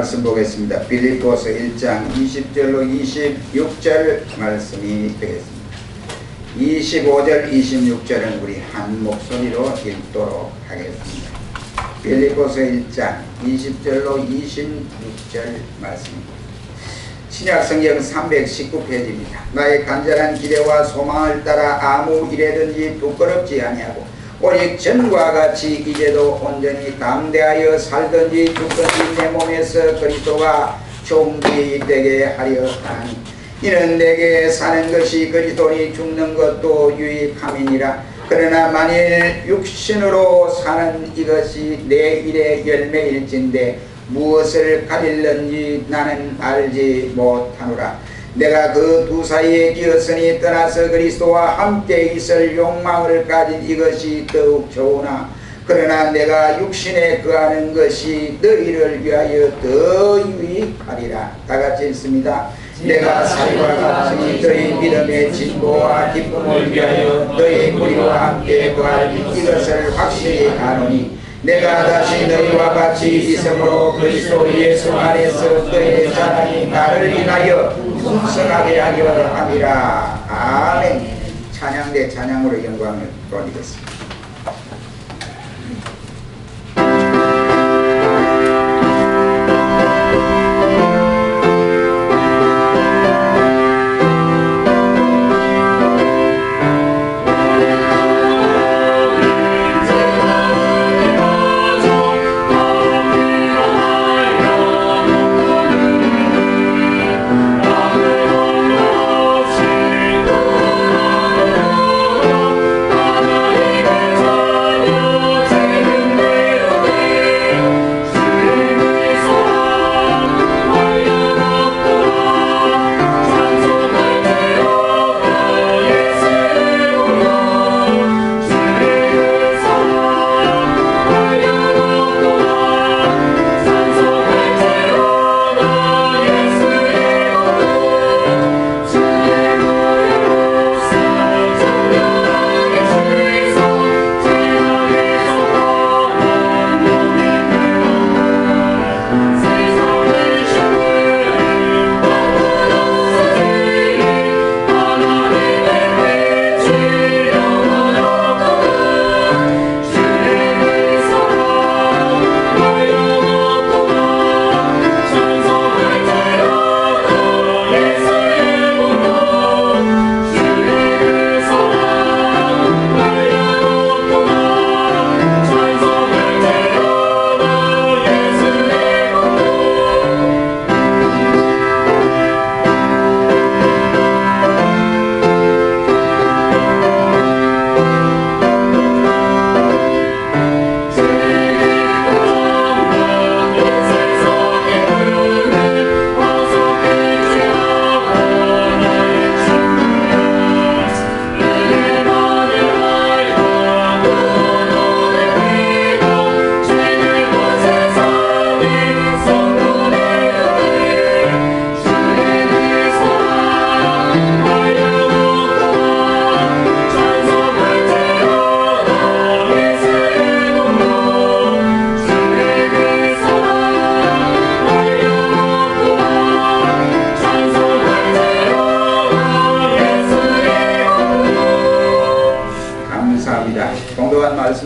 말씀 보겠습니다. 빌립보서 1장 20절로 26절 말씀이 되겠습니다. 25절 26절은 우리 한 목소리로 읽도록 하겠습니다. 빌립보서 1장 20절로 26절 말씀입니다. 신약성경 319페이지입니다. 나의 간절한 기대와 소망을 따라 아무 일에든지 부끄럽지 아니하고 오직 전과 같이 이제도 온전히 담대하여 살든지 죽든지 내 몸에서 그리스도가 존귀되게 하려 하니 이는 내게 사는 것이 그리스도니 죽는 것도 유익함이니라. 그러나 만일 육신으로 사는 이것이 내 일의 열매일진데 무엇을 가릴는지 나는 알지 못하노라. 내가 그 두 사이에 끼었으니 떠나서 그리스도와 함께 있을 욕망을 가진 이것이 더욱 좋으나 그러나 내가 육신에 거하는 것이 너희를 위하여 더 유익하리라. 다같이 읽습니다. 내가 살과 같으니 너희 믿음의 진보와 기쁨을 위하여 너희 무리와 함께 거할 이것을 확실히 아노니 내가 다시 너희와 같이 있으므로 그리스도 예수 안에서 너희의 자랑이 나를 인하여 풍성하게 하려 함이라. 아멘. 찬양 대 찬양으로 영광을 돌리겠습니다.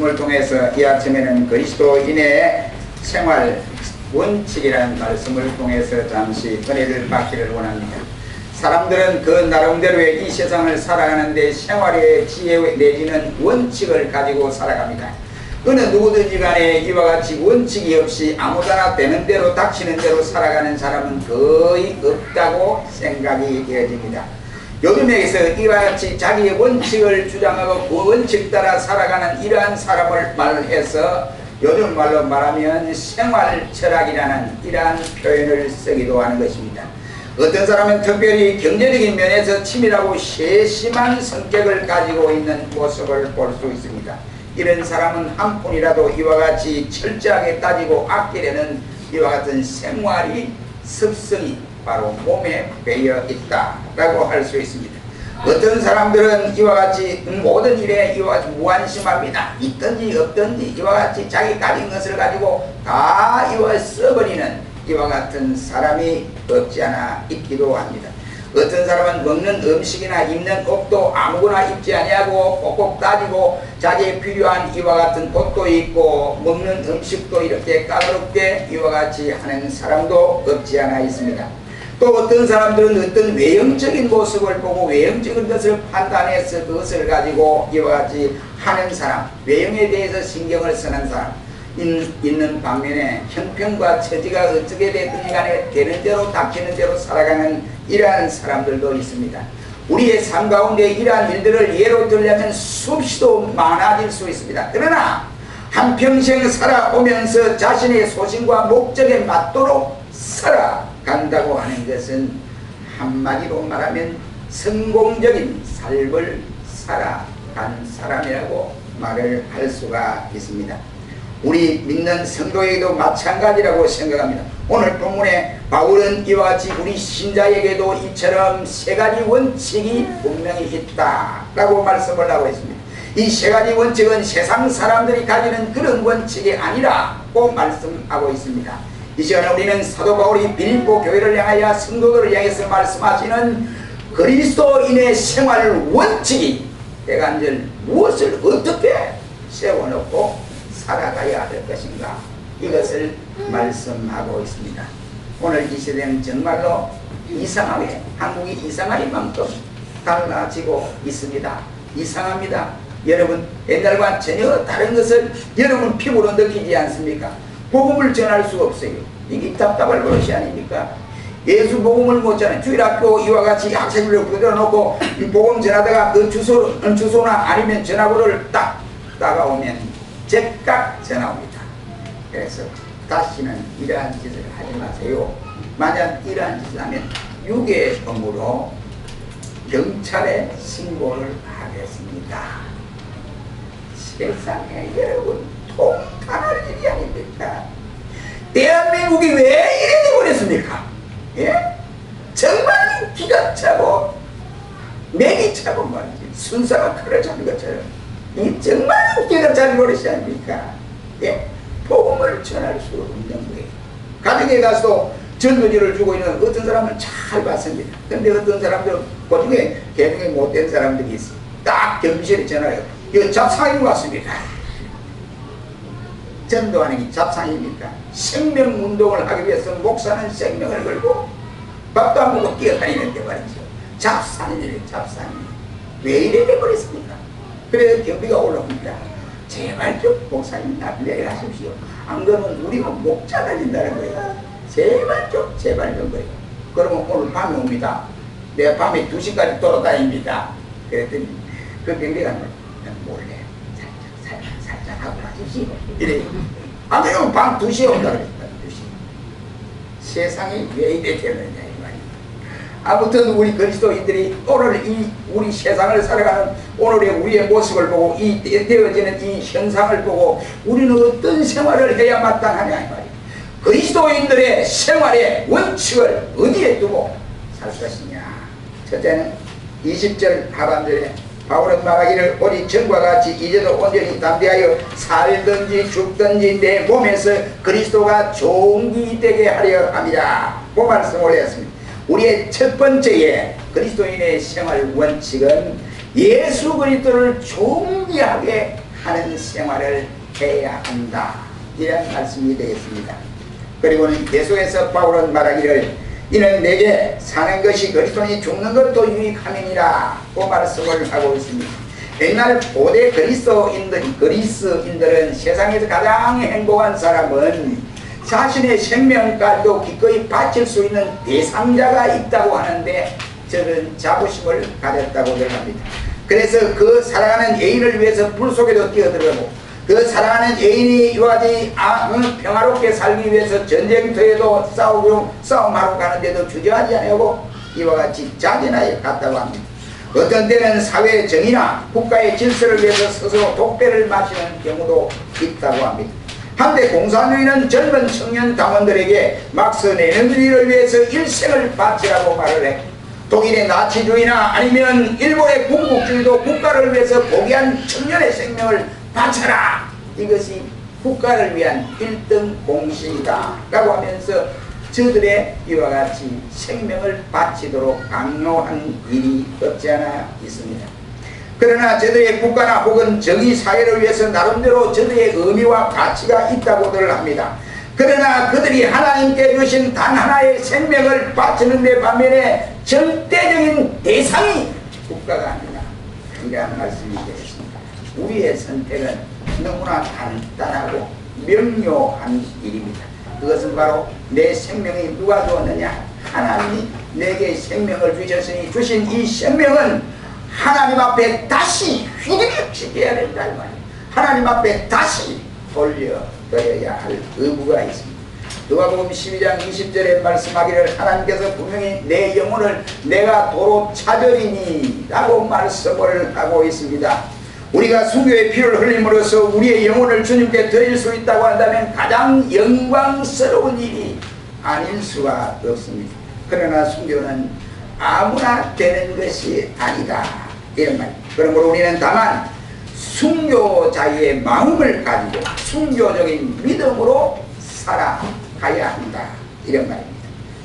말씀을 통해서 이 아침에는 그리스도인의 생활 원칙이라는 말씀을 통해서 잠시 은혜를 받기를 원합니다. 사람들은 그 나름대로의 이 세상을 살아가는데 생활의 지혜 내지는 원칙을 가지고 살아갑니다. 어느 누구든지 간에 이와 같이 원칙이 없이 아무데나 되는 대로 닥치는 대로 살아가는 사람은 거의 없다고 생각이 되어집니다. 요즘에서 이와 같이 자기의 원칙을 주장하고 그 원칙 따라 살아가는 이러한 사람을 말해서 요즘 말로 말하면 생활 철학이라는 이러한 표현을 쓰기도 하는 것입니다. 어떤 사람은 특별히 경제적인 면에서 치밀하고 세심한 성격을 가지고 있는 모습을 볼 수 있습니다. 이런 사람은 한 푼이라도 이와 같이 철저하게 따지고 아끼려는 이와 같은 생활이 습성이 바로 몸에 배어 있다라고 할 수 있습니다. 어떤 사람들은 이와 같이 모든 일에 이와 같이 무관심합니다. 있든지 없든지 이와 같이 자기 가진 것을 가지고 다 이와 써버리는 이와 같은 사람이 없지 않아 있기도 합니다. 어떤 사람은 먹는 음식이나 입는 옷도 아무거나 입지 아니하고 꼭꼭 따지고 자기에 필요한 이와 같은 옷도 입고 먹는 음식도 이렇게 까다롭게 이와 같이 하는 사람도 없지 않아 있습니다. 또 어떤 사람들은 어떤 외형적인 모습을 보고 외형적인 것을 판단해서 그것을 가지고 이와 같이 하는 사람, 외형에 대해서 신경을 쓰는 사람 있는 반면에 형편과 처지가 어떻게 됐든지 간에 되는 대로 닥치는 대로 살아가는 이러한 사람들도 있습니다. 우리의 삶 가운데 이러한 일들을 예로 들려면 수없이도 많아질 수 있습니다. 그러나 한평생 살아오면서 자신의 소신과 목적에 맞도록 살아간다고 하는 것은 한마디로 말하면 성공적인 삶을 살아간 사람이라고 말을 할 수가 있습니다. 우리 믿는 성도에게도 마찬가지라고 생각합니다. 오늘 본문에 바울은 이와 같이 우리 신자에게도 이처럼 세 가지 원칙이 분명히 있다라고 말씀을 하고 있습니다. 이 세 가지 원칙은 세상 사람들이 가지는 그런 원칙이 아니라고 말씀하고 있습니다. 이 시간에 우리는 사도 바울이 빌립보 교회를 향하여 성도들을 향해서 말씀하시는 그리스도인의 생활 원칙이 대간절 무엇을 어떻게 세워놓고 살아가야 할 것인가, 이것을 말씀하고 있습니다. 오늘 이 시대는 정말로 이상하게, 한국이 이상할 만큼 달라지고 있습니다. 이상합니다. 여러분, 옛날과 전혀 다른 것을 여러분 피부로 느끼지 않습니까? 복음을 전할 수가 없어요. 이게 답답할 것이 아닙니까? 예수 복음을 못 전해. 주일학교 이와 같이 학생들을 불러놓고 복음 전하다가 그 주소나 아니면 전화번호를 딱 따가오면 즉각 전화옵니다. 그래서 다시는 이러한 짓을 하지 마세요. 만약 이러한 짓을 하면 유괴범으로 경찰에 신고를 하겠습니다. 세상에 여러분 통탄할 일이 아닙니까? 대한민국이 왜 이래 돼버렸습니까? 예? 정말 기가 차고 맥이 차고 말이지, 순사가 칼을 잡는 것처럼 이 정말 기가 차는 버릇이 아닙니까? 예? 복음을 전할 수 없는 거예요. 가정에 가서 전도지를 주고 있는 어떤 사람은 잘 봤습니다. 근데 어떤 사람들은 그 중에 개중에 못된 사람들이 있어요. 딱 경비실에 전화해요. 이거 잡상인 것 같습니다. 전도하는 게 잡상입니까? 생명운동을 하기 위해서 목사는 생명을 걸고 밥도 안 먹고 뛰어다니는데 말이죠. 잡상이에요, 잡상이. 왜 이래 돼버렸습니까? 그래서 경비가 올라옵니다. 제발 좀 목사님 나를 하십시오. 안 그러면 우리가 목 잘라진다는 거예요. 제발 좀 거예요. 그러면 오늘 밤에 옵니다. 내가 밤에 2시까지 돌아다닙니다. 그랬더니 그 경비가 몰래 살짝 하고 가십시오. 이래. 안 그러면 밤 2시에 온다 그랬다. 2시. 세상이 왜 이래 되느냐 이 말이에요. 아무튼 우리 그리스도인들이 오늘 이 우리 세상을 살아가는 오늘의 우리의 모습을 보고 이 되어지는 이 현상을 보고 우리는 어떤 생활을 해야 마땅하냐 이 말이에요. 그리스도인들의 생활의 원칙을 어디에 두고 살 것이냐. 첫째는 20절 하반절에 바울은 말하기를 오직 전과 같이 이제도 온전히 담대하여 살든지 죽든지 내 몸에서 그리스도가 존귀되게 하려 합니다. 그 말씀을 했습니다. 우리의 첫 번째의 그리스도인의 생활 원칙은 예수 그리스도를 존귀하게 하는 생활을 해야 한다, 이런 말씀이 되겠습니다. 그리고는 계속해서 바울은 말하기를 이는 내게 사는 것이 그리스도니 죽는 것도 유익함이니라 고 말씀을 하고 있습니다. 옛날 고대 그리스인들은 세상에서 가장 행복한 사람은 자신의 생명까지도 기꺼이 바칠 수 있는 대상자가 있다고 하는데 저는 자부심을 가졌다고 생각합니다. 그래서 그 살아가는 애인을 위해서 불 속에도 뛰어들어가고 그 사랑하는 애인이 이와 같이 평화롭게 살기 위해서 전쟁터에도 싸움하러 가는데도 주저하지 않고 이와 같이 자진하여 갔다고 합니다. 어떤 때는 사회의 정의나 국가의 질서를 위해서 스스로 독배를 마시는 경우도 있다고 합니다. 한때 공산주의는 젊은 청년 당원들에게 막스 내너리를 위해서 일생을 바치라고 말을 해. 독일의 나치주의나 아니면 일본의 군국주의도 국가를 위해서 포기한 청년의 생명을 바쳐라. 이것이 국가를 위한 1등 공신이다 라고 하면서 저들의 이와 같이 생명을 바치도록 강요한 일이 없지 않아 있습니다. 그러나 저들의 국가나 혹은 정의 사회를 위해서 나름대로 저들의 의미와 가치가 있다고들 합니다. 그러나 그들이 하나님께 주신 단 하나의 생명을 바치는 데 반면에 절대적인 대상이 국가가 아니라 이러한 말씀이 되겠습니다. 우리의 선택은 너무나 간단하고 명료한 일입니다. 그것은 바로 내 생명이 누가 주었느냐? 하나님이 내게 생명을 주셨으니 주신 이 생명은 하나님 앞에 다시 휘두르게 된다 이 말이에요. 하나님 앞에 다시 돌려드려야 할 의무가 있습니다. 누가복음 12장 20절에 말씀하기를 하나님께서 분명히 내 영혼을 내가 도로 찾으리니 라고 말씀을 하고 있습니다. 우리가 순교의 피를 흘림으로써 우리의 영혼을 주님께 드릴 수 있다고 한다면 가장 영광스러운 일이 아닐 수가 없습니다. 그러나 순교는 아무나 되는 것이 아니다 이런 말입니다. 그러므로 우리는 다만 순교자의 마음을 가지고 순교적인 믿음으로 살아가야 한다 이런 말입니다.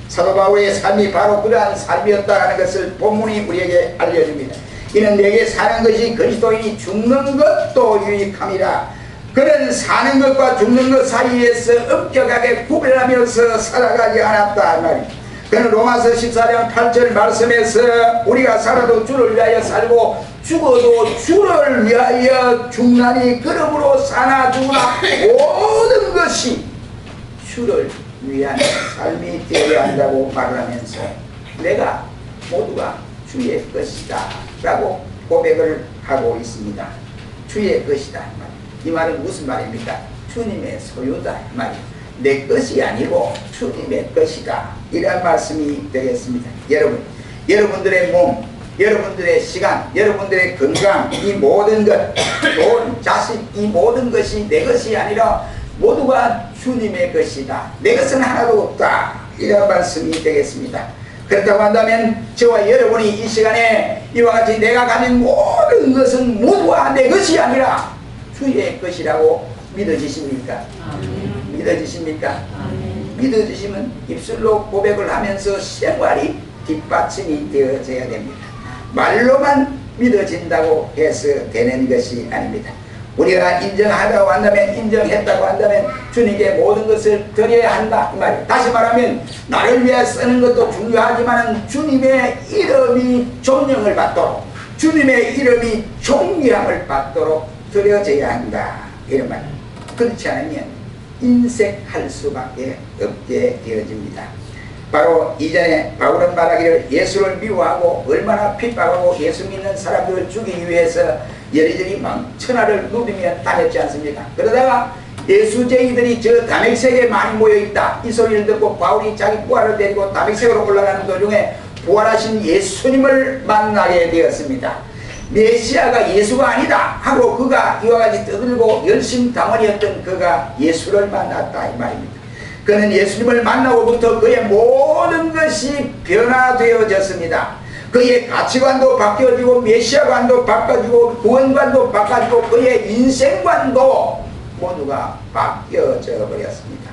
사도 바울의 삶이 바로 그러한 삶이었다는 것을 본문이 우리에게 알려줍니다. 이는 내게 사는 것이 그리스도인이 죽는 것도 유익함이라. 그는 사는 것과 죽는 것 사이에서 엄격하게 구별하면서 살아가지 않았다 말입니다. 그는 로마서 14장 8절 말씀에서 우리가 살아도 주를 위하여 살고 죽어도 주를 위하여 죽나니 그러므로 사나 죽으나 모든 것이 주를 위한 삶이 되어야 한다고 말을 하면서 내가 모두가 주의 것이다 라고 고백을 하고 있습니다. 주의 것이다. 이 말은 무슨 말입니까? 주님의 소유다 말이에요. 내 것이 아니고 주님의 것이다 이런 말씀이 되겠습니다. 여러분, 여러분들의 몸, 여러분들의 시간, 여러분들의 건강, 이 모든 것, 돈, 자식, 이 모든 것이 내 것이 아니라 모두가 주님의 것이다. 내 것은 하나도 없다 이런 말씀이 되겠습니다. 그렇다고 한다면 저와 여러분이 이 시간에 이와 같이 내가 가진 모든 것은 모두가 내 것이 아니라 주의 것이라고 믿어지십니까? 믿어지십니까? 믿어지시면 입술로 고백을 하면서 생활이 뒷받침이 되어져야 됩니다. 말로만 믿어진다고 해서 되는 것이 아닙니다. 우리가 인정하다고 한다면, 인정했다고 한다면 주님께 모든 것을 드려야 한다 이 말이에요. 다시 말하면 나를 위해 쓰는 것도 중요하지만 주님의 이름이 존영을 받도록, 주님의 이름이 존귀함을 받도록 드려져야 한다 이런 말이에요. 그렇지 않으면 인색할 수밖에 없게 되어집니다. 바로 이전에 바울은 말하기를 예수를 미워하고 얼마나 핍박하고 예수 믿는 사람들을 죽이기 위해서 여리저리 막 천하를 누비며 다녔지 않습니까? 그러다가 예수쟁이들이 저 다맥색에 많이 모여있다 이 소리를 듣고 바울이 자기 부하를 데리고 다맥색으로 올라가는 도중에 부활하신 예수님을 만나게 되었습니다. 메시아가 예수가 아니다 하고 그가 이와 같이 떠들고 열심당원이었던 그가 예수를 만났다 이 말입니다. 그는 예수님을 만나고부터 그의 모든 것이 변화되어졌습니다. 그의 가치관도 바뀌어지고 메시아관도 바꿔지고 구원관도 바꿔지고 그의 인생관도 모두가 바뀌어져 버렸습니다.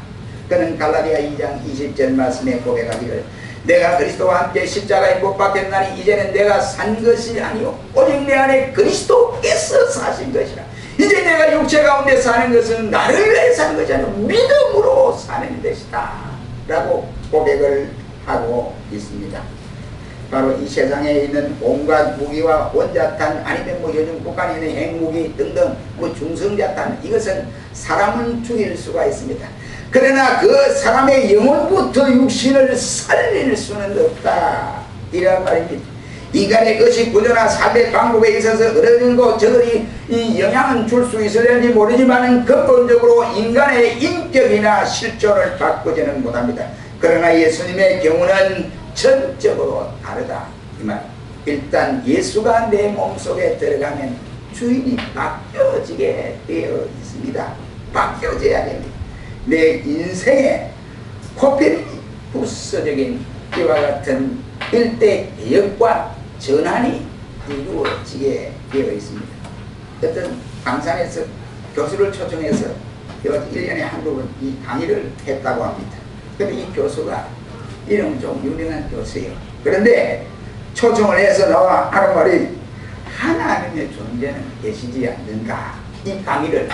그는 갈라디아 2장 20절 말씀에 고백하기를 내가 그리스도와 함께 십자가에 못 박혔나니 이제는 내가 산 것이 아니요 오직 내 안에 그리스도께서 사신 것이라. 이제 내가 육체 가운데 사는 것은 나를 위해 사는 것이 아니라 믿음으로 사는 것이다 라고 고백을 하고 있습니다. 바로 이 세상에 있는 온갖 무기와 원자탄 아니면 뭐 요즘 북한에 있는 핵무기 등등 뭐 중성자탄 이것은 사람은 죽일 수가 있습니다. 그러나 그 사람의 영혼부터 육신을 살릴 수는 없다 이런 말입니다. 인간의 의식 구조나 삶의 방법에 있어서 어느 것 저들이 이 영향은 줄 수 있을지 모르지만 근본적으로 인간의 인격이나 실존을 바꾸지는 못합니다. 그러나 예수님의 경우는 전적으로 다르다 이 말. 일단 예수가 내 몸속에 들어가면 주인이 바뀌어지게 되어 있습니다. 바뀌어져야 됩니다. 내 인생의 코필 부수적인 이와 같은 일대 개혁과 전환이 이루어지게 되어 있습니다. 어떤 강산에서 교수를 초청해서 1년에 한두 번 이 강의를 했다고 합니다. 그런데 이 교수가 이름 좀 유명한 교수예요. 그런데 초청을 해서 나와 하는 말이 하나님의 존재는 계시지 않는가. 이 강의를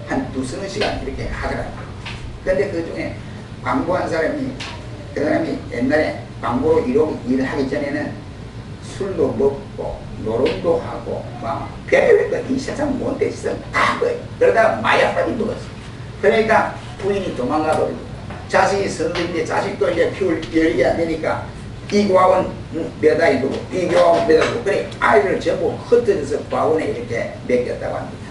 한 두서너 시간 이렇게 하더라고요. 그런데 그 중에 광고한 사람이 그 사람이 옛날에 광고로 일을 하기 전에는 술도 먹고 노름도 하고 막 별별 이 세상 뭔데 있어 다 거예요. 그러다가 마약까지 먹었어. 그러니까 부인이 도망가버리고 자식이 서른인데 자식도 이제 키울 여력이 안 되니까 이 고학원 몇 아이 두고 이 고학원 몇 아이 두고 그래 아이를 전부 흩어져서 고학원에 이렇게 맡겼다고 합니다.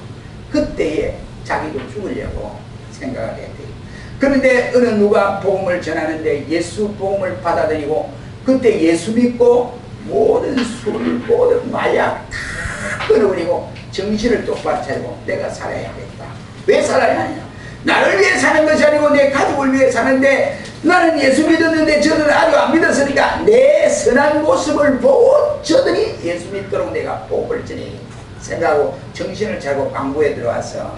그때에 자기도 죽으려고 생각을 했대요. 그런데 어느 누가 복음을 전하는데 예수 복음을 받아들이고 그때 예수 믿고 모든 술, 모든 마약 다 끊어버리고 정신을 똑바로 차리고 내가 살아야겠다. 왜 살아야 하느냐? 나를 위해 사는 것이 아니고 내 가족을 위해 사는데 나는 예수 믿었는데 저들은 아직 안 믿었으니까 내 선한 모습을 보고 저들이 예수 믿도록 내가 복음을 전해 생각하고 정신을 차리고 광고에 들어와서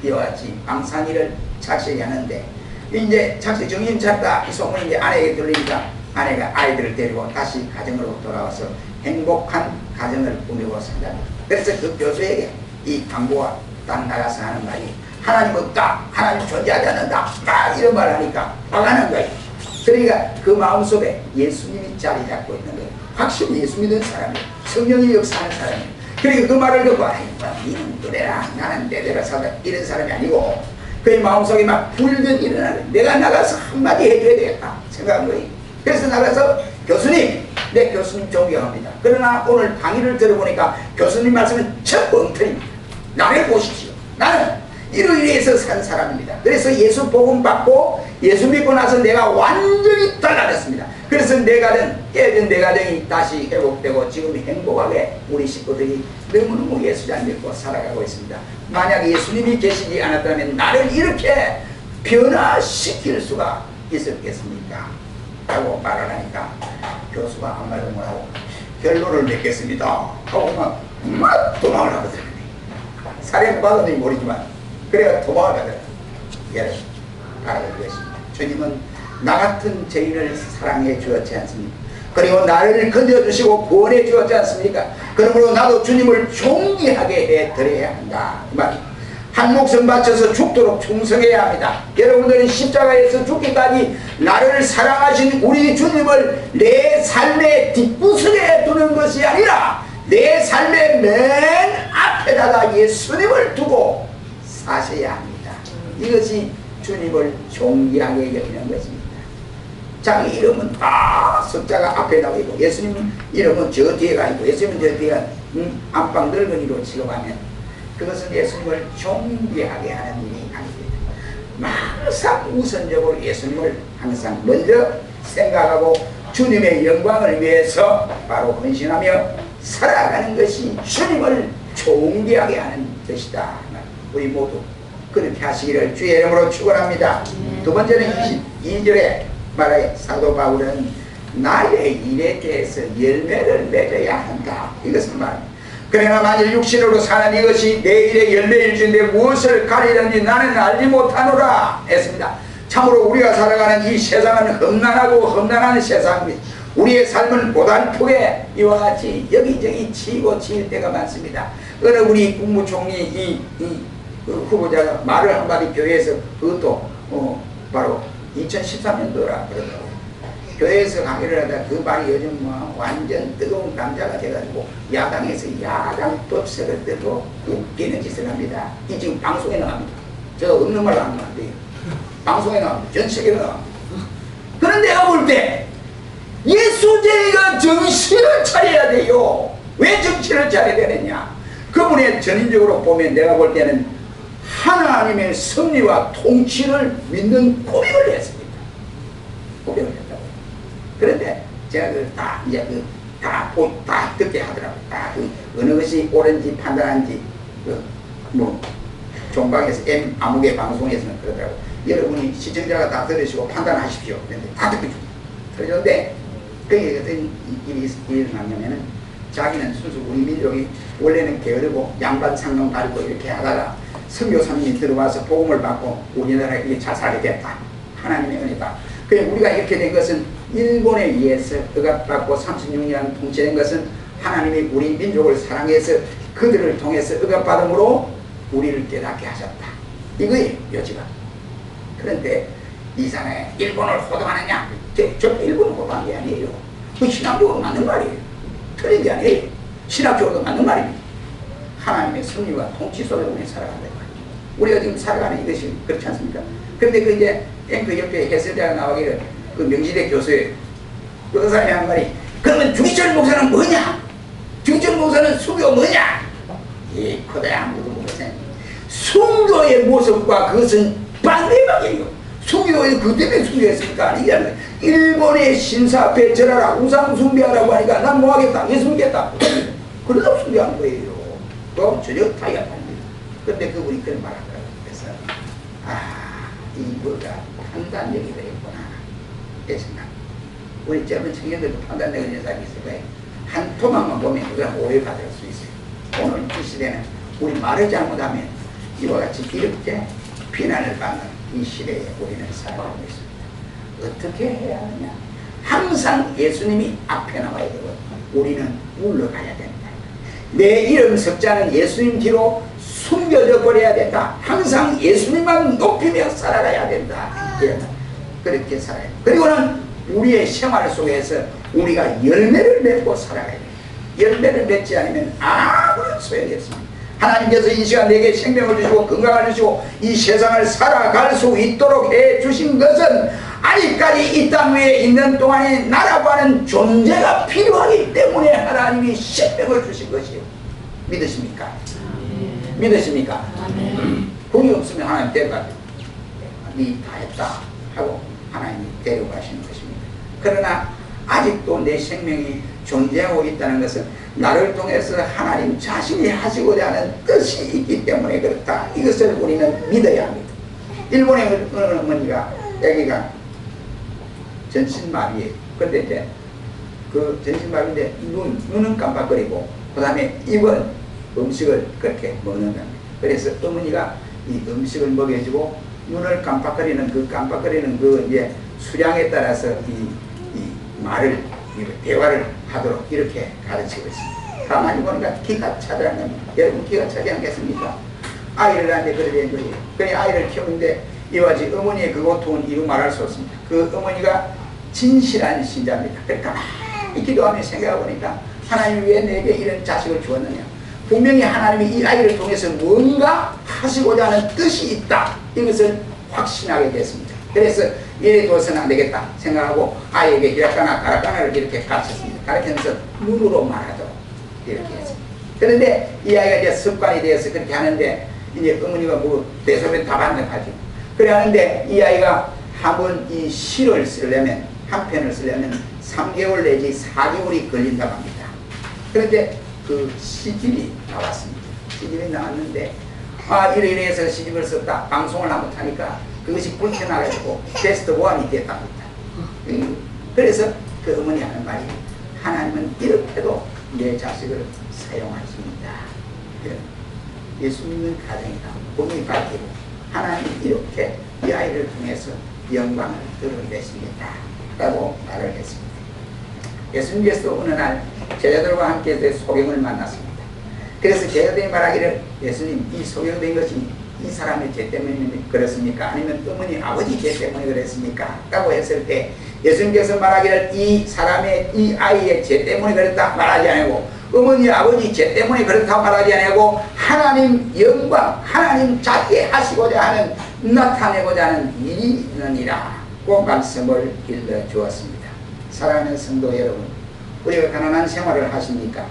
이와 같이 방산일을 착실히 하는데 이제 착실히 정신 차렸다 이 소문이 이제 아내에게 들리니까 아내가 아이들을 데리고 다시 가정으로 돌아와서 행복한 가정을 꾸미고 산다. 그래서 그 교수에게 이 광고가 딱 나가서 하는 말이 하나님 없다, 하나님 존재하지 않는다 막 이런 말 하니까 화가 난 거예요. 그러니까 그 마음속에 예수님이 자리 잡고 있는 거예요. 확실히 예수 믿는 사람이에요. 성령이 역사하는 사람이에요. 그러니까 그 말을 듣고 니는 그래라 나는 내대로 살다 이런 사람이 아니고 그의 마음속에 막 불든 일어나는 내가 나가서 한마디 해줘야 되겠다 생각한 거예요. 그래서 나가서 교수님, 내 교수님 존경합니다. 그러나 오늘 강의를 들어보니까 교수님 말씀은 전부 엉터리입니다. 나를 보십시오. 나는 이러이러해서 산 사람입니다. 그래서 예수 복음 받고 예수 믿고 나서 내가 완전히 달라졌습니다. 그래서 내 가정, 깨진 내 가정이 다시 회복되고 지금 행복하게 우리 식구들이 너무너무 예수 잘 믿고 살아가고 있습니다. 만약 예수님이 계시지 않았다면 나를 이렇게 변화시킬 수가 있었겠습니까? 라고 말을 하니까 교수가 아무 말도 못하고 결론을 맺겠습니다 하고 막 도망을 하거든요. 살해 받았는지 모르지만 그래야 도망을 가더라고요. 얘를 알아볼 것입니다. 주님은 나 같은 죄인을 사랑해 주었지 않습니까? 그리고 나를 건져주시고 구원해 주었지 않습니까? 그러므로 나도 주님을 존귀하게 해 드려야 한다. 이 말입니다. 한 목숨 바쳐서 죽도록 충성해야 합니다. 여러분들은 십자가에서 죽기까지 나를 사랑하신 우리 주님을 내 삶의 뒷구석에 두는 것이 아니라 내 삶의 맨 앞에다가 예수님을 두고 사셔야 합니다. 이것이 주님을 존귀하게 여기는 것입니다. 자기 이름은 다 숫자가 앞에 나와 있고 예수님 이름은 저 뒤에 가 있고 예수님은 저 뒤에 안방 늙은이로 치러가면 그것은 예수님을 존귀하게 하는 일이 아닙니다. 항상 우선적으로 예수님을 항상 먼저 생각하고 주님의 영광을 위해서 바로 헌신하며 살아가는 것이 주님을 존귀하게 하는 것이다. 우리 모두 그렇게 하시기를 주의 이름으로 축원합니다. 두 번째는 22절에 말하여 사도 바울은 나의 일에 대해서 열매를 맺어야 한다. 이것은 말입니다. 그러나 만일 육신으로 사는 이것이 내 일의 열매일진데 무엇을 가리는지 나는 알지 못하노라 했습니다. 참으로 우리가 살아가는 이 세상은 험난하고 험난한 세상입니다. 우리의 삶은 고단폭에 이와 같이 여기저기 치이고 치일 때가 많습니다. 어느 우리 국무총리 그 후보자가 말을 한마디 교회에서 그것도 바로 2013년도라 그러더라고요. 교회에서 강의를 하다 그 말이 요즘 뭐 완전 뜨거운 감자가 돼가지고 야당에서 야당법석을 들고 웃기는 짓을 합니다. 이 지금 방송에 나갑니다. 저 없는 말로 하면 안 돼요. 방송에 나갑니다. 전 세계에 나갑니다. 그런데 내가 볼 때 예수제 너희가 정신을 차려야 돼요. 왜 정신을 차려야 되느냐? 그분의 전인적으로 보면 내가 볼 때는 하나님의 섭리와 통치를 믿는 고백을 했습니다. 고백을 했다고. 그런데 제가 다 이제 다 듣게 하더라고요. 다 어느 것이 옳은지 판단한지 뭐 종방에서 아무개 방송에서는 그러더라고요. 여러분이 시청자가 다 들으시고 판단하십시오. 그런데 다 듣고 그러는데 그게 어떤 일이 일어나냐면은 자기는 순수 우리 민족이 원래는 게으르고 양반 상용 가리고 이렇게 하다가 선교사님이 들어와서 복음을 받고 우리나라가 이게 자살이 됐다. 하나님의 은혜다. 그래 우리가 이렇게 된 것은 일본에 의해서 억압받고 36년 통치된 것은 하나님이 우리 민족을 사랑해서 그들을 통해서 억압받음으로 우리를 깨닫게 하셨다. 이거예요, 요지가. 그런데 이상해. 일본을 호도하느냐? 저 일본을 호도한 게 아니에요. 그 신학적으로 맞는 말이에요. 틀린 게 아니에요. 신학적으로 맞는 말입니다. 하나님의 섭리와 통치 속에 우리 살아간다는 말이에요. 우리가 지금 살아가는 이것이 그렇지 않습니까? 그런데 그 이제 앵커 옆에 해설자가 나오기를 그 명지대 교수예요. 그 사람이 한 말이 그러면 주기철 목사는 뭐냐? 주기철 목사는 수교 뭐냐? 이 코다에 아무도 모르겠어요. 순교의 모습과 그것은 반대방이에요. 순교에 그 때문에 순교했습니까? 아니지 않나요? 일본의 신사 앞에 절하라 우상 숭배하라고 하니까 난 뭐하겠다 예수 믿겠다 그러다 순교한 거예요. 그럼 전혀 타이가 아닙니다. 그런데 그분이 그런 말 하더라고요. 그래서 이 뭐가 판단력이 되겠구나 이 생각. 우리 젊은 청년들도 판단력을 여자가 있을 거예요. 한 토막만 보면 그건 오해가 될 수 있어요. 오늘 이 시대는 우리 말을 잘못하면 이와 같이 이렇게 비난을 받는 이 시대에 우리는 살아가고 있습니다. 어떻게 해야 하느냐? 항상 예수님이 앞에 나와야 되고 우리는 물러가야 된다. 내 이름 석자는 예수님 뒤로 숨겨져 버려야 된다. 항상 예수님만 높이며 살아가야 된다. 그렇게 살아야 돼. 그리고는 우리의 생활 속에서 우리가 열매를 맺고 살아가야 돼. 열매를 맺지 않으면 아무런 소용이 없습니다. 하나님께서 이 시간 내게 생명을 주시고 건강을 주시고 이 세상을 살아갈 수 있도록 해 주신 것은 아직까지 이 땅 위에 있는 동안에 나라고 하는 존재가 필요하기 때문에 하나님이 생명을 주신 것이요. 믿으십니까? 믿으십니까? 그게 없으면 하나님 데려가죠. 니 다 했다 하고 하나님이 데려가시는 것입니다. 그러나 아직도 내 생명이 존재하고 있다는 것은 나를 통해서 하나님 자신이 하시고자 하는 뜻이 있기 때문에 그렇다. 이것을 우리는 믿어야 합니다. 일본의 어느 어머니가 여기가 전신마비예요. 그런데 이제 그 전신마비인데 눈은 깜빡거리고 그 다음에 입은 음식을 그렇게 먹는다. 그래서 어머니가 이 음식을 먹여주고 눈을 깜빡거리는 그 이제 수량에 따라서 이 말을 대화를 하도록 이렇게 가르치고 있습니다. 가만히 보니까 기가 차더라는 겁니다. 여러분 기가 차지 않겠습니까? 아이를 낳는데 그래 된 거예요. 그래 아이를 키우는데 이와 같이 어머니의 그 고통은 이루 말할 수 없습니다. 그 어머니가 진실한 신자입니다. 그러니까 가만히 기도하며 생각해 보니까 하나님이 왜 내게 이런 자식을 주었느냐. 분명히 하나님이 이 아이를 통해서 뭔가 하시고자 하는 뜻이 있다. 이것을 확신하게 됐습니다. 그래서 이래 둬서는 안 되겠다 생각하고 아이에게 히라카나 가라카나를 이렇게 가르쳤습니다. 가르치면서 눈으로 말하도록 이렇게 했습니다. 그런데 이 아이가 이제 습관이 되어서 그렇게 하는데 이제 어머니가 뭐 대소변 다 반응하죠. 그래 하는데 이 아이가 한번 이 시를 쓰려면 한 편을 쓰려면 3개월 내지 4개월이 걸린다고 합니다. 그런데 그 시집이 나왔습니다. 시집이 나왔는데 이래서 시집을 썼다. 방송을 한번 하니까 그것이 불편해가지고 베스트 1이 됐답니다. 그래서 그 어머니 하는 말이 하나님은 이렇게도 내 자식을 사용하십니다. 예수 믿는 가정이다. 본인이 밝히고 하나님이 이렇게 이 아이를 통해서 영광을 드러내십니다. 라고 말을 했습니다. 예수님께서 어느 날 제자들과 함께 소경을 만났습니다. 그래서 제자들이 말하기를 예수님 이 소경된 것이 이 사람의 죄 때문에 그렇습니까? 아니면 어머니 아버지 죄 때문에 그랬습니까? 라고 했을 때 예수님께서 말하기를 이 사람의 이 아이의 죄 때문에 그랬다 말하지 않고 어머니 아버지 죄 때문에 그렇다고 말하지 않고 하나님 영광 하나님 자기 하시고자 하는 나타내고자 하는 일이 있느니라 고 말씀을 일러주었습니다. 사랑하는 성도 여러분, 우리가 가난한 생활을 하십니까?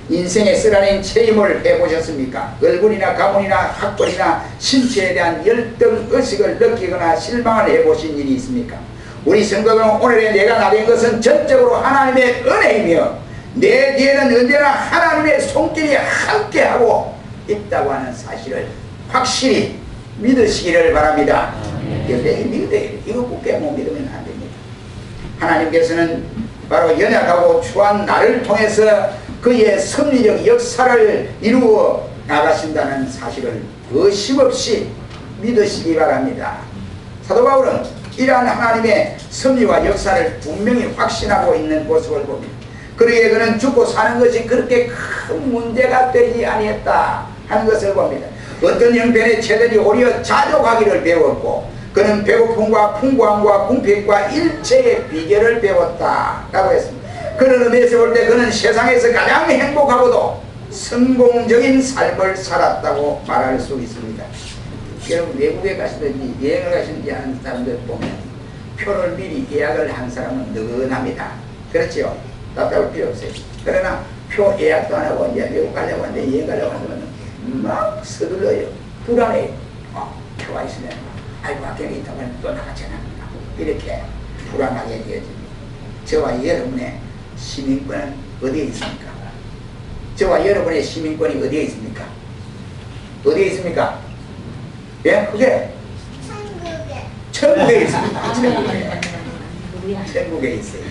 인생의 쓰라린 체험을 해보셨습니까? 얼굴이나 가문이나 학벌이나 신체에 대한 열등 의식을 느끼거나 실망을 해보신 일이 있습니까? 우리 성도들은 오늘의 내가 나된 것은 전적으로 하나님의 은혜이며 내 뒤에는 언제나 하나님의 손길이 함께하고 있다고 하는 사실을 확실히 믿으시기를 바랍니다. 여러분이 믿어야 돼요. 이거 굳게 못 믿으면 안 됩니다. 하나님께서는 바로 연약하고 추한 나를 통해서 그의 섭리적 역사를 이루어 나가신다는 사실을 거심없이 믿으시기 바랍니다. 사도 바울은 이러한 하나님의 섭리와 역사를 분명히 확신하고 있는 모습을 봅니다. 그러기에 그는 죽고 사는 것이 그렇게 큰 문제가 되지 아니했다 하는 것을 봅니다. 어떤 형편의 채들이 오히려 자족하기를 배웠고 그는 배고픔과 풍부함과 궁핍과 일체의 비결을 배웠다 라고 했습니다. 그런 의미에서 볼 때 그는 세상에서 가장 행복하고도 성공적인 삶을 살았다고 말할 수 있습니다. 여러분 외국에 가시든지 여행을 가시든지 하는 사람들 보면 표를 미리 예약을 한 사람은 느긋합니다. 그렇죠? 답답할 필요 없어요. 그러나 표 예약도 안 하고 이제 외국 가려고 하는데 여행 가려고 하면 막 서둘러요. 불안해요. 표가 있으면 아이고 학경이 있다면 또 나가잖아. 이렇게 불안하게 되어집니다. 저와 여러분의 시민권은 어디에 있습니까? 저와 여러분의 시민권이 어디에 있습니까? 어디에 있습니까? 예? 그게? 천국에 있습니다. 천국에 있어요.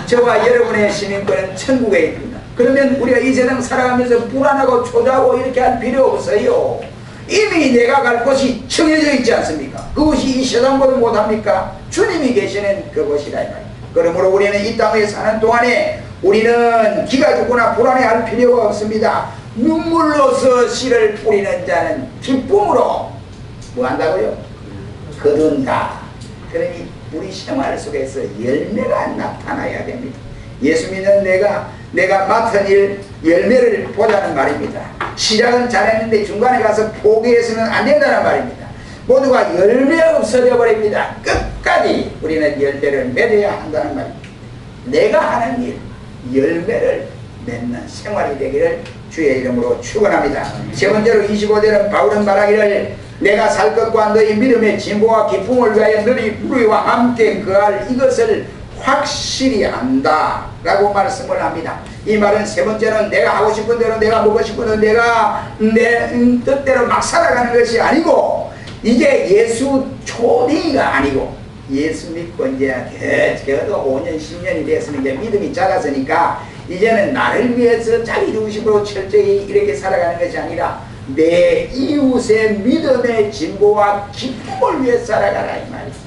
저와 여러분의 시민권은 천국에 있습니다. 그러면 우리가 이 세상 살아가면서 불안하고 초조하고 이렇게 할 필요 없어요. 이미 내가 갈 곳이 정해져 있지 않습니까? 그것이 이 세상보다 못합니까? 주님이 계시는 그곳이라 이 말이에요. 그러므로 우리는 이 땅에 사는 동안에 우리는 기가 죽거나 불안해할 필요가 없습니다. 눈물로서 씨를 뿌리는 자는 기쁨으로 뭐 한다고요? 거둔다. 그러니 우리 생활 속에서 열매가 나타나야 됩니다. 예수 믿는 내가 맡은 일 열매를 보자는 말입니다. 시작은 잘했는데 중간에 가서 포기해서는 안 된다는 말입니다. 모두가 열매 없어져 버립니다. 끝까지 우리는 열매를 맺어야 한다는 말입니다. 내가 하는 일 열매를 맺는 생활이 되기를 주의 이름으로 축원합니다. 세 번째로 25절은 바울은 말하기를 내가 살 것과 너희 믿음의 진보와 기쁨을 위하여 너희 우리와 함께 거할 이것을 확실히 안다 라고 말씀을 합니다. 이 말은 세 번째는 내가 하고 싶은 대로 내가 먹고 싶은 대로 내가 내 뜻대로 막 살아가는 것이 아니고 이제 예수 초딩이가 아니고 예수 믿고 이제 적어도 5년 10년이 됐으면 이제 믿음이 작았으니까 이제는 나를 위해서 자기 중심으로 철저히 이렇게 살아가는 것이 아니라 내 이웃의 믿음의 진보와 기쁨을 위해 살아가라 이 말이죠.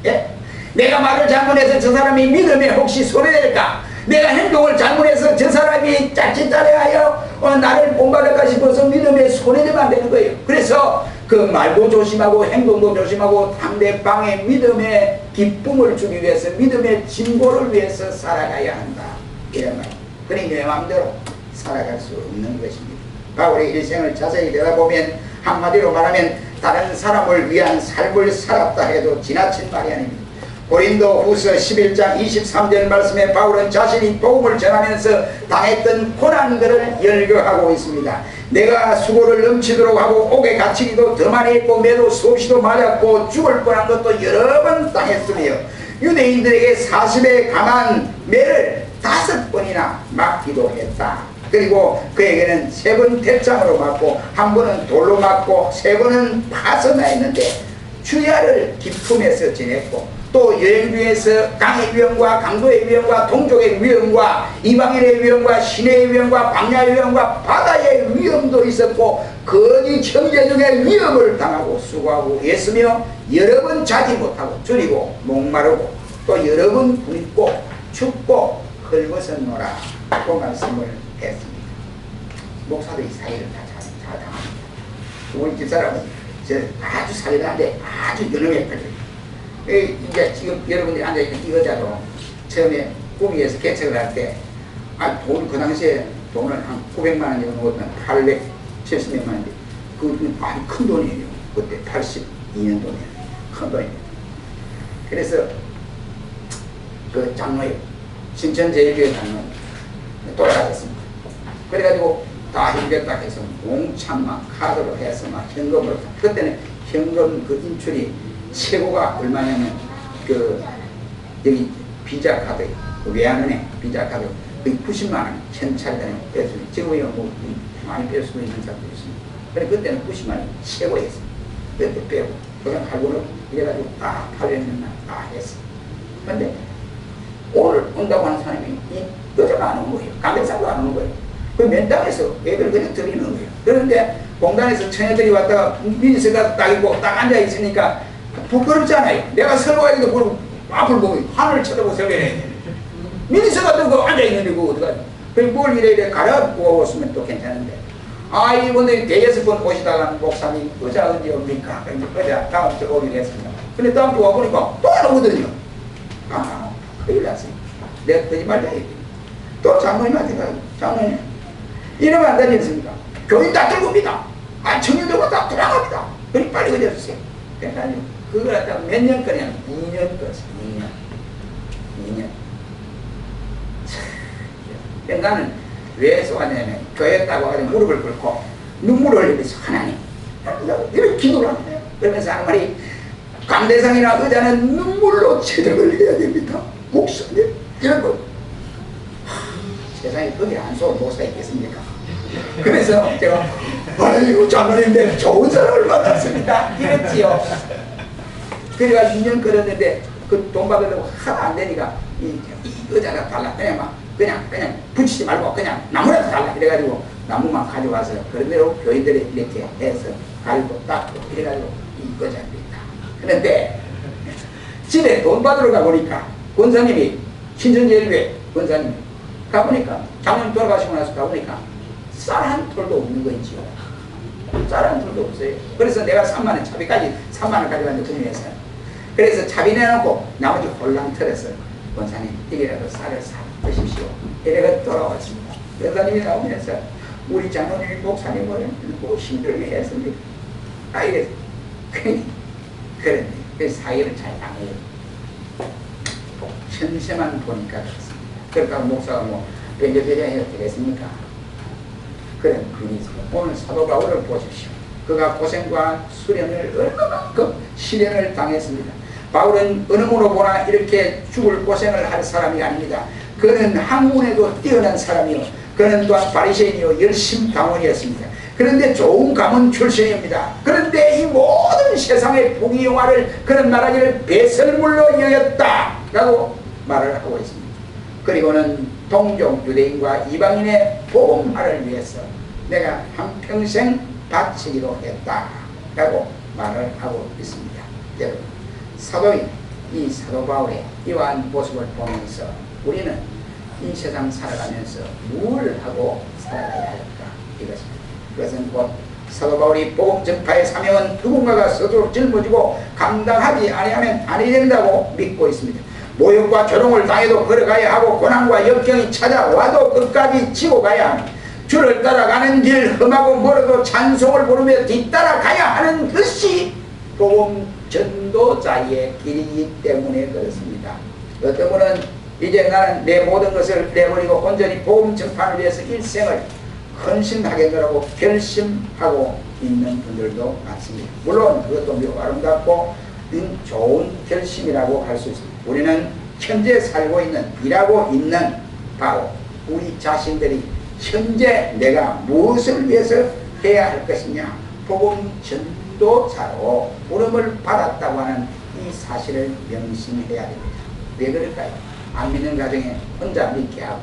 예? 내가 말을 잘못해서 저 사람이 믿음에 혹시 손해될까? 내가 행동을 잘못해서 저 사람이 짤짤하여 나를 본받을까 싶어서 믿음에 손해되면 안 되는 거예요. 그래서 그 말도 조심하고 행동도 조심하고 상대방의 믿음의 기쁨을 주기 위해서 믿음의 진보를 위해서 살아가야 한다. 이런 말. 그러니 내 마음대로 살아갈 수 없는 것입니다. 바울의 일생을 자세히 들여다보면 한마디로 말하면 다른 사람을 위한 삶을 살았다 해도 지나친 말이 아닙니다. 고린도 후서 11장 23절 말씀에 바울은 자신이 복음을 전하면서 당했던 고난들을 열거하고 있습니다. 내가 수고를 넘치도록 하고 옥에 갇히기도 더 많이 했고 매도 수없이도 맞았고 죽을 뻔한 것도 여러 번 당했으며 유대인들에게 40에 강한 매를 5번이나 맞기도 했다. 그리고 그에게는 3번 대장으로 맞고 1번은 돌로 맞고 3번은 파서나 했는데 주야를 기품에서 지냈고 또 여행 중에서 강의 위험과 강도의 위험과 동족의 위험과 이방인의 위험과 시내의 위험과 광야의 위험과 바다의 위험도 있었고 거짓 형제 중에 위험을 당하고 수고하고 애쓰며 여러 번 자지 못하고 줄이고 목마르고 또 여러 번 굶고 춥고 헐벗었노라 고 말씀을 했습니다. 목사도 이 사회를 다 당합니다. 우리 집사람은 아주 사회자인데 아주 유능했거든요. 이제 지금 여러분들이 앉아있는 이 의자도 처음에 구미에서 개척을 할 때 돈 그 당시에 돈을 한 900만원 정도 먹었던 870만 원인데 그 아주 큰 돈이에요. 그때 82년 돈이에요. 큰 돈이에요. 그래서 그 장로에 신천제일교회 장로님 돌아가셨습니다. 그래가지고 다 힘겠다 해서 몽창만 카드로 해서 막 현금으로, 그때는 현금 그 인출이 최고가 얼마냐면 그 여기 비자 카드, 그 외환은행 비자 카드 거의 90만 원 현찰단에 뺄수 있는, 지금은 뭐 많이 뺄 수도 있는 사람도 있습니다. 근데 그때는 90만 원이 최고였어요. 그때 빼고 그냥 할고는 이래가지고 다 800년 다 했어. 근데 오늘 온다고 하는 사람이 이 여자가 안 오는 거예요. 강대상도 안 오는 거예요. 그 면담에서 애들 그냥 드리는 거예요. 그런데 공단에서 처녀들이 왔다가 민서가 딱 있고 딱 앉아 있으니까 부끄럽잖아요. 내가 설거하기도 그러고 앞을 보고 하늘을 쳐다보고 설거해야 돼. 민서가 들고 앉아 있는데 그거 어떡하지? 뭘 이래 가려보고 오시면 또 괜찮은데, 아, 이분들이 대여섯 번 오시다가는 목사님 의자 어디 옵니까? 의자 다음 주 오기로 했습니다. 근데 다음 주 와보니까 또 안 오거든요. 아, 큰일 났어요. 내가 거짓말 해야 돼. 또 장모님한테 가요. 장모님, 이러면 안 되지 않습니까? 교인 다 들고 옵니다. 아, 청년들과 다 돌아갑니다. 그니 빨리 그려주세요. 그러니까 그걸 갖다가 몇 년 거냐? 2년 거지. 2년. 그러니까 나는 왜 쏘았냐면, 교회 있다고 하면 무릎을 꿇고 눈물을 흘리면서 하나님, 이렇게 기도를 합니다. 그러면서 하는 말이, 강대상이나 의자는 눈물로 체득을 해야 됩니다. 목사님, 이런 거. 세상에 거기 안 쏘는 목사가 있겠습니까? 그래서 제가, 아이고, 장로님들 좋은 사람을 만났습니다. 이랬지요. 그래가 2년 끌었는데, 그 돈 받으려고 하나 안 되니까, 이 의자가 달라. 그냥 붙이지 말고 그냥 나무라도 달라. 이래가지고 나무만 가져와서 그런대로 교인들이 이렇게 해서 갈고 닦고 이래가지고 이 의자입니다. 그런데 집에 돈 받으러 가보니까 권사님이 신천제일교회 권사님이 가보니까 장로님 돌아가시고 나서 가보니까 쌀 한 톨도 없는 거 있지요. 쌀 한 톨도 없어요. 그래서 내가 3만원 차비까지 3만원 가져갔는데 금융에서 그래서 차비 내놓고 나머지 홀랑 털어서 권사님 이게라도 쌀을 사 드십시오. 이래가 돌아왔습니다. 권사님이 나오면서 우리 장로님이 목사님을 너무 힘들게 했습니다. 아 이래 그런데 그 사이를 잘 당해요. 현세만 보니까 그렇습니다. 그러니까 목사가 뭐 변제변제해야 되겠습니까? 그런 분이 있습니다. 오늘 사도 바울을 보십시오. 그가 고생과 수련을 얼마만큼 시련을 당했습니다. 바울은 은음으로 보나 이렇게 죽을 고생을 할 사람이 아닙니다. 그는 학문에도 뛰어난 사람이요. 그는 또한 바리새인이요 열심당원이었습니다. 그런데 좋은 가문 출신입니다. 그런데 이 모든 세상의 부귀영화를 그는 말하기를 배설물로 여겼다 라고 말을 하고 있습니다. 그리고는 동족 유대인과 이방인의 복음화를 위해서 내가 한평생 바치기로 했다 라고 말을 하고 있습니다. 여러분, 사도인 이 사도 바울의 이러한 모습을 보면서 우리는 이 세상 살아가면서 뭘 하고 살아가야 할까? 이것입니다. 그것은 곧 사도 바울이 복음 전파의 사명은 누군가가 스스로 짊어지고 감당하지 아니하면 아니 된다고 믿고 있습니다. 모욕과 조롱을 당해도 걸어가야 하고 고난과 역경이 찾아와도 끝까지 지고 가야 합니다. 주를 따라가는 길 험하고 멀어도 찬송을 부르며 뒤따라가야 하는 것이 복음 전도자의 길이기 때문에 그렇습니다. 어떤 분은 이제 나는 내 모든 것을 내버리고 온전히 복음 전파를 위해서 일생을 헌신하겠노라고 결심하고 있는 분들도 많습니다. 물론 그것도 매우 아름답고 좋은 결심이라고 할 수 있습니다. 우리는 현재 살고 있는, 일하고 있는 바로 우리 자신들이 현재 내가 무엇을 위해서 해야 할 것이냐, 복음 전도자로 부름을 받았다고 하는 이 사실을 명심해야 됩니다. 왜 그럴까요? 안 믿는 가정에 혼자 믿게 하고,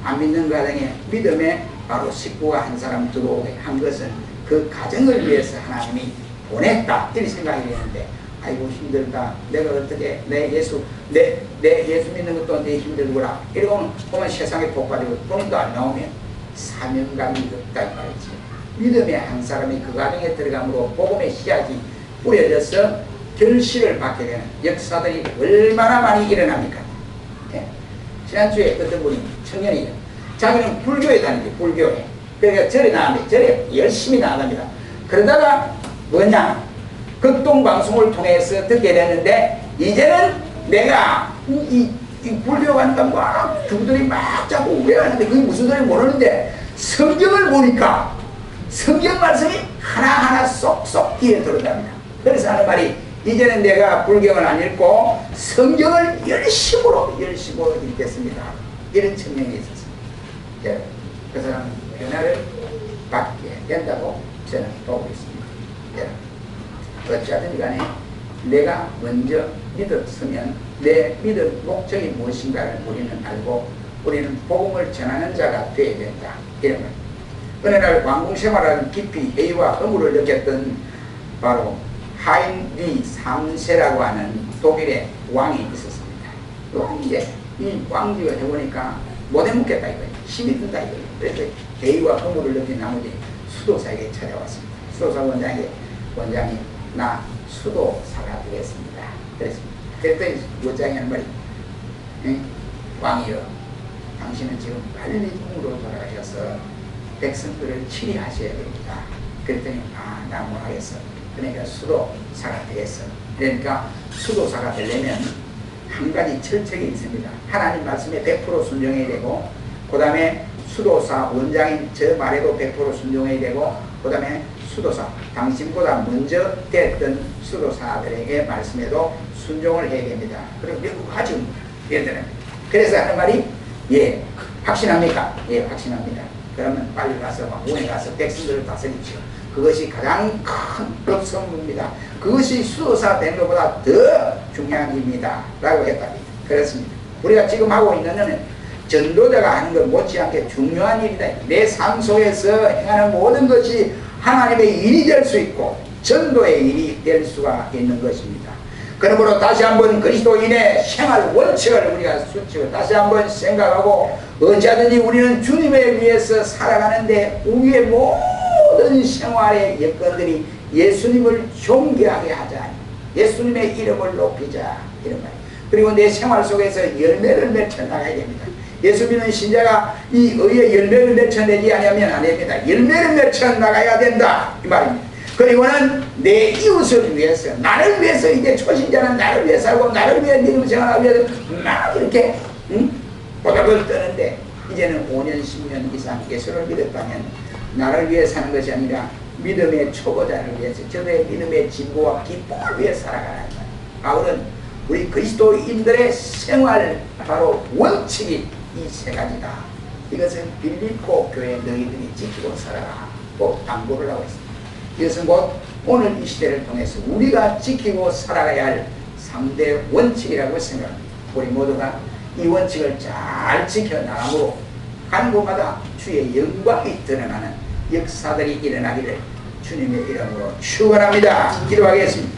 안 믿는 가정에 믿음에 바로 식구가 한 사람 들어오게 한 것은 그 가정을 위해서 하나님이 보냈다 이렇게 생각이 되는데, 아이고 힘들다, 내가 어떻게 내 예수 믿는 것도 내 힘들구나 이러고 보면 세상에 복받이고 돈도 안 나오면 사명감이 없다 이 말이지. 믿음의 한 사람이 그 가정에 들어감으로 복음의 씨앗이 뿌려져서 결실을 받게 되는 역사들이 얼마나 많이 일어납니까? 네. 지난주에 어떤 분이 청년이 자기는 불교에 다니지, 불교에. 그러니까 절에 나왔는데 절에 열심히 나갑니다. 그러다가 뭐냐, 극동방송을 통해서 듣게 됐는데 이제는 내가 이 이 불교가니까 막 그분들이 막 자꾸 우려하는데 그게 무슨 소리 모르는데 성경을 보니까 성경 말씀이 하나하나 쏙쏙 귀에 들어갑니다. 그래서 하는 말이 이제는 내가 불경을 안 읽고 성경을 열심으로 읽겠습니다. 이런 측면이 있었습니다. 예. 그 사람은 변화를 받게 된다고 저는 보고 있습니다. 예. 어찌하든 간에 내가 먼저 믿었으면 내 믿을 목적이 무엇인가를 우리는 알고 우리는 복음을 전하는 자가 되어야 된다. 이런 말. 어느 날 왕궁 생활을 깊이 A와 의무를 느꼈던 바로 하인리 3세라고 하는 독일의 왕이 있었습니다. 이제 이 왕직을 해보니까 못 해먹겠다 이거예요. 힘이 든다 이거예요. 그래서 A와 의무를 느낀 나머지 수도사에게 찾아왔습니다. 수도사 원장이 나 수도사가 되겠습니다. 그랬습니다. 그랬더니 원장이 하는 말이 왕이여 당신은 지금 빨리 궁으로 돌아가셔서 백성들을 치리하셔야 됩니다. 그랬더니 나 못하겠어. 그러니까 수도사가 되겠어. 그러니까 수도사가 되려면 한 가지 철칙이 있습니다. 하나님 말씀에 100% 순종해야 되고 그 다음에 수도사 원장인 저 말에도 100% 순종해야 되고 그 다음에 수도사 당신보다 먼저 됐던 수도사들에게 말씀에도 순종을 해야 됩니다. 그리고 몇 가지 예를 그래서 하는 말이 예 확신합니까? 예 확신합니다. 그러면 빨리 가서 왕궁에 가서 백성들을 다스리십시오. 그것이 가장 큰 급선무입니다. 그것이 수도사 된 것보다 더 중요한 일입니다. 라고 했다. 그렇습니다. 우리가 지금 하고 있는 일은 전도자가 하는 것 못지않게 중요한 일이다. 내 삶 속에서 행하는 모든 것이 하나님의 일이 될 수 있고 전도의 일이 될 수가 있는 것입니다. 그러므로 다시 한번 그리스도인의 생활 원칙을 우리가 수치고 다시 한번 생각하고 어찌하든지 우리는 주님을 위해서 살아가는데 우리의 모든 생활의 여건들이 예수님을 존귀하게 하자. 예수님의 이름을 높이자. 이런 말. 그리고 내 생활 속에서 열매를 맺혀 나가야 됩니다. 예수 믿는 신자가 이 의의 열매를 맺혀내지 않으면 안 됩니다. 열매를 맺혀 나가야 된다. 이 말입니다. 그리고는 내 이웃을 위해서 나를 위해서 이제 초신자는 나를 위해 살고 나를 위해 믿음 생활하기 위해서 막 이렇게 보답을 떠는데 이제는 5년 10년 이상 예수를 믿었다면 나를 위해 사는 것이 아니라 믿음의 초보자를 위해서 저들의 믿음의 진보와 기쁨을 위해 살아가는 거예요. 바울은 우리 그리스도인들의 생활 바로 원칙이 이 세 가지다. 이것은 빌립보 교회 너희들이 지키고 살아가고 당부를 하고 있습니다. 이것은 곧 오늘 이 시대를 통해서 우리가 지키고 살아가야 할 3대 원칙이라고 생각합니다. 우리 모두가 이 원칙을 잘 지켜나가므로 가는 곳마다 주의 영광이 드러나는 역사들이 일어나기를 주님의 이름으로 축원합니다. 기도하겠습니다.